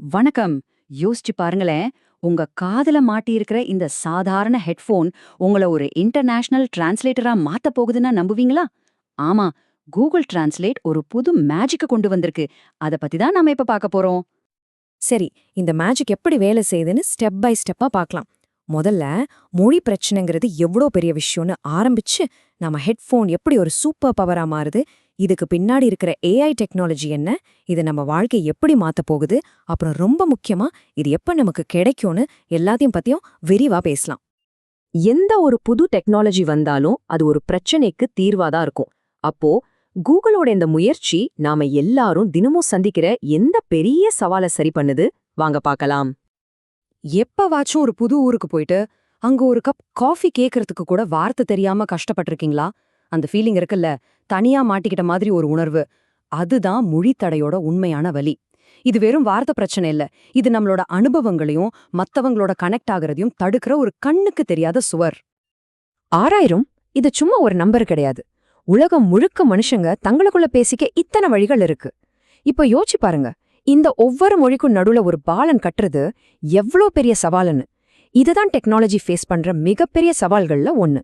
வணக்கம். யோசிச்சு பாருங்களேன், உங்க காதுல மாட்டியிருக்கிற இந்த சாதாரண ஹெட்போன் உங்கள ஒரு இன்டர்நேஷனல் டிரான்ஸ்லேட்டரா மாத்தப் போகுதுன்னா நம்புவீங்களா? ஆமா, கூகுள் டிரான்ஸ்லேட் ஒரு புது மேஜிக்க கொண்டு வந்திருக்கு. அத பத்தி தான் நாம இப்ப பார்க்க போறோம். சரி, இந்த மேஜிக் எப்படி வேலை செய்யுதுன்னு ஸ்டெப் பை ஸ்டெப்பா பார்க்கலாம். முதல்ல மொழி பிரச்சனைங்கிறது எவ்வளோ பெரிய விஷயம்னு ஆரம்பிச்சு, நம்ம ஹெட்ஃபோன் எப்படி ஒரு சூப்பர் பவரா மாறுது, இதுக்கு பின்னாடி இருக்கிற ஏஐ டெக்னாலஜி என்ன, இது நம்ம வாழ்க்கையை எப்படி மாத்தப் போகுது, அப்புறம் ரொம்ப முக்கியமா இது எப்ப நமக்கு கிடைக்கும்னு எல்லாத்தையும் பத்தியும் விரிவா பேசலாம். எந்த ஒரு புது டெக்னாலஜி வந்தாலும் அது ஒரு பிரச்சனைக்கு தீர்வாதான் இருக்கும். அப்போ கூகுளோட இந்த முயற்சி நாம எல்லாரும் தினமும் சந்திக்கிற எந்த பெரிய சவாலை சரி பண்ணுது, வாங்க பார்க்கலாம். எப்பவாச்சும் ஒரு புது ஊருக்கு போயிட்டு அங்க ஒரு கப் காஃபி கேக்குறதுக்கு கூட வார்த்தை தெரியாம கஷ்டப்பட்டிருக்கீங்களா? அந்த ஃபீலிங் இருக்குல்ல, தனியா மாட்டிக்கிட்ட மாதிரி ஒரு உணர்வு. அதுதான் மொழித்தடையோட உண்மையான வலி. இது வெறும் வார்த்தை பிரச்சனை இல்ல, இது நம்மளோட அனுபவங்களையும் மத்தவங்களோட கனெக்ட் ஆகுறதையும் தடுக்கிற ஒரு கண்ணுக்கு தெரியாத சுவர். 6000 இது சும்மா ஒரு நம்பர் கிடையாது. உலகம் முழுக்க மனுஷங்க தங்களுக்குள்ள பேசிக்க இத்தனை வழிகள் இருக்கு. இப்ப யோசிச்சு பாருங்க, இந்த ஒவ்வொரு மொழிக்கும் நடுவுல ஒரு பாலன் கட்டுறது எவ்வளோ பெரிய சவாலுன்னு. இதுதான் டெக்னாலஜி ஃபேஸ் பண்ற மிகப்பெரிய சவால்கள்ல ஒன்னு.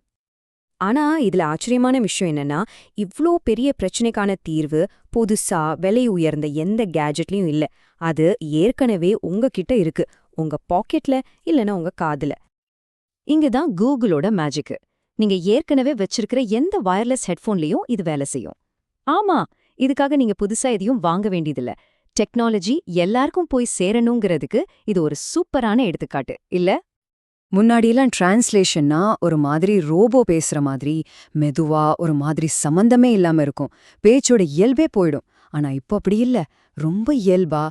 ஆனா இதுல ஆச்சரியமான விஷயம் என்னன்னா, இவ்ளோ பெரிய பிரச்சனைக்கான தீர்வு புதுசா விலை உயர்ந்த எந்த கேஜெட்லயும் இல்ல. அது ஏற்கனவே உங்ககிட்ட இருக்கு, உங்க பாக்கெட்ல இல்லனா உங்க காதுல. இங்கதான் கூகுளோட மேஜிக். நீங்க ஏற்கனவே வச்சிருக்கிற எந்த வயர்லெஸ் ஹெட்போன்லயும் இது வேலை செய்யும். ஆமா, இதுக்காக நீங்க புதுசா எதையும் வாங்க வேண்டியதில்ல. டெக்னாலஜி எல்லாருக்கும் போய் சேரணுங்கிறதுக்கு இது ஒரு சூப்பரான எடுத்துக்காட்டு இல்ல? முன்னாடியெல்லாம் டிரான்ஸ்லேஷன்னா ஒரு மாதிரி ரோபோ பேசுற மாதிரி, மெதுவா ஒரு மாதிரி சம்பந்தமே இல்லாம இருக்கும். பேச்சோட இயல்பே போயிடும். ஆனா இப்போ அப்படி இல்ல. ரொம்ப இயல்பா,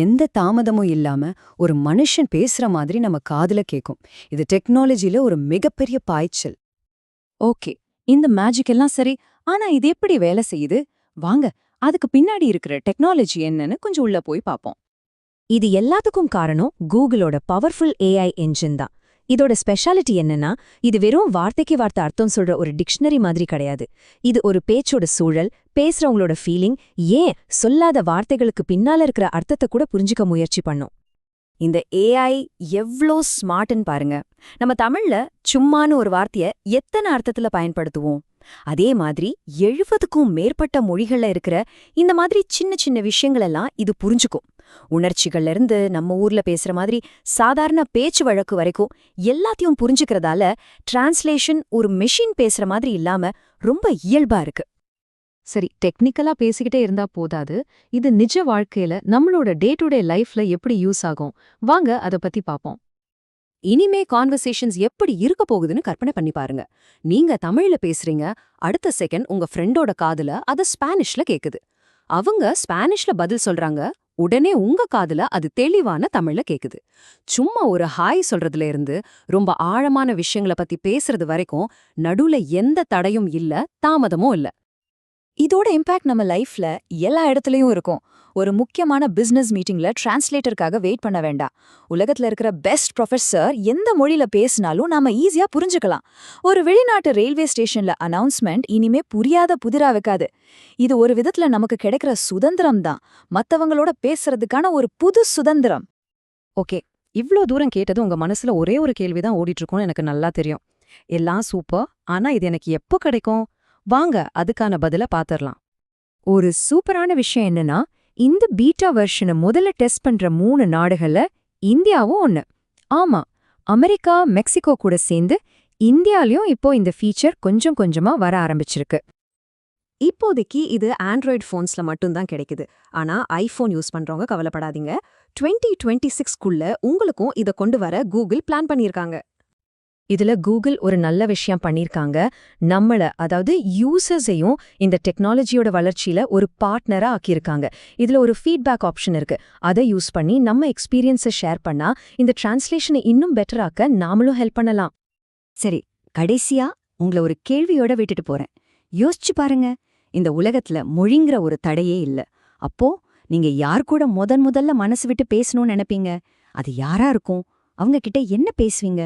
எந்த தாமதமும் இல்லாம ஒரு மனுஷன் பேசுற மாதிரி நம்ம காதுல கேக்கும். இது டெக்னாலஜில ஒரு மிகப்பெரிய பாய்ச்சல். ஓகே, இந்த மேஜிக் எல்லாம் சரி. ஆனா இது எப்படி வேலை செய்யுது? வாங்க, அதுக்கு பின்னாடி இருக்கிற டெக்னாலஜி என்னன்னு கொஞ்சம் உள்ள போய் பாப்போம். இது எல்லாத்துக்கும் காரணம் கூகுளோட பவர்ஃபுல் ஏஐ என்ஜின் தான். இதோட ஸ்பெஷாலிட்டி என்னன்னா, இது வெறும் வார்த்தைக்கு வார்த்தை அர்த்தம் சொல்ற ஒரு டிக்ஷனரி மாதிரி கிடையாது. இது ஒரு பேச்சோட சூழல், பேசுறவங்களோட ஃபீலிங், ஏன் சொல்லாத வார்த்தைகளுக்கு பின்னால இருக்கிற அர்த்தத்தை கூட புரிஞ்சுக்க முயற்சி பண்ணும். இந்த ஏஐ எவ்ளோ ஸ்மார்ட்னு பாருங்க. நம்ம தமிழ்ல சும்மான்னு ஒரு வார்த்தைய எத்தனை அர்த்தத்துல பயன்படுத்துவோம்? அதே மாதிரி 70க்கும் மேற்பட்ட மொழிகள்ல இருக்கிற இந்த மாதிரி சின்ன சின்ன விஷயங்களெல்லாம் இது புரிஞ்சுக்கும். உணர்ச்சிகள்ல இருந்து நம்ம ஊர்ல பேசுற மாதிரி சாதாரண பேச்சு வழக்கு வரைக்கும் எல்லாத்தையும் புரிஞ்சுக்கிறதால டிரான்ஸ்லேஷன் ஒரு மெஷின் பேசுற மாதிரி இல்லாம ரொம்ப இயல்பா இருக்கு. சரி, டெக்னிக்கலா பேசிக்கிட்டே இருந்தா போதாது. இது நிஜ வாழ்க்கையில நம்மளோட டே டு டே லைஃப்ல எப்படி யூஸ் ஆகும்? வாங்க அத பத்தி பாப்போம். இனிமே கான்வர்சேஷன்ஸ் எப்படி இருக்க போகுதுன்னு கற்பனை பண்ணி பாருங்க. நீங்க தமிழ்ல பேசுறீங்க, அடுத்த செகண்ட் உங்க ஃப்ரெண்டோட காதுல அது ஸ்பானிஷ்ல கேக்குது. அவங்க ஸ்பானிஷ்ல பதில் சொல்றாங்க, உடனே உங்க காதுல அது தெளிவான தமிழ்ல கேக்குது. சும்மா ஒரு ஹாய் சொல்றதுல இருந்து ரொம்ப ஆழமான விஷயங்கள பத்தி பேசுறது வரைக்கும் நடுவுல எந்த தடையும் இல்ல, தாமதமும் இல்ல. இதோட இம்பாக்ட் நம்ம லைஃப்ல எல்லா இடத்துலயும் இருக்கும். ஒரு முக்கியமான பிசினஸ் மீட்டிங்ல டிரான்ஸ்லேட்டருக்காக வெயிட் பண்ண வேண்டாம். உலகத்துல இருக்கிற பெஸ்ட் ப்ரொஃபசர் எந்த மொழியில பேசினாலும் நாம ஈஸியா புரிஞ்சுக்கலாம். ஒரு வெளிநாட்டு ரயில்வே ஸ்டேஷன்ல அனௌன்ஸ்மெண்ட் இனிமே புரியாத புதிரா வைக்காது. இது ஒரு விதத்துல நமக்கு கிடைக்கிற சுதந்திரம் தான், மத்தவங்களோட பேசுறதுக்கான ஒரு புது சுதந்திரம். ஓகே, இவ்ளோ தூரம் கேட்டது உங்க மனசுல ஒரே ஒரு கேள்விதான் ஓடிட்டு இருக்கும்னு எனக்கு நல்லா தெரியும். எல்லாம் சூப்பர், ஆனா இது எனக்கு எப்போ கிடைக்கும்? வாங்க அதுக்கான பதில பாத்திரலாம். ஒரு சூப்பரான விஷயம் என்னன்னா, இந்த பீட்டா வெர்ஷனை முதல்ல டெஸ்ட் பண்ற 3 நாடுகள்ல இந்தியாவும் ஒன்னு. ஆமா, அமெரிக்கா மெக்சிகோ கூட சேர்ந்து இந்தியாலயும் இப்போ இந்த ஃபீச்சர் கொஞ்சம் கொஞ்சமா வர ஆரம்பிச்சிருக்கு. இப்போதைக்கு இது ஆண்ட்ராய்டு ஃபோன்ஸ்ல மட்டும்தான் கிடைக்குது. ஆனா ஐபோன் யூஸ் பண்றவங்க கவலைப்படாதீங்க. 2026க்குள்ள உங்களுக்கும் இத கொண்டு வர கூகுள் பிளான் பண்ணியிருக்காங்க. இதுல கூகுள் ஒரு நல்ல விஷயம் பண்ணிருக்காங்க. நம்மள, அதாவது யூசர்ஸையும் இந்த டெக்னாலஜியோட வளர்ச்சியில ஒரு பார்ட்னரா ஆக்கியிருக்காங்க. இதுல ஒரு ஃபீட்பேக் ஆப்ஷன் இருக்கு. அதை யூஸ் பண்ணி நம்ம எக்ஸ்பீரியன்ஸை ஷேர் பண்ணா இந்த டிரான்ஸ்லேஷனை இன்னும் பெட்டராக்க நாமளும் ஹெல்ப் பண்ணலாம். சரி, கடைசியா உங்களை ஒரு கேள்வியோட விட்டுட்டு போறேன். யோசிச்சு பாருங்க, இந்த உலகத்துல மொழிங்கிற ஒரு தடையே இல்ல. அப்போ நீங்க யார் கூட முதல்ல மனசு விட்டு பேசணும்னு நினைப்பீங்க? அது யாரா இருக்கும்? அவங்க கிட்ட என்ன பேசுவீங்க?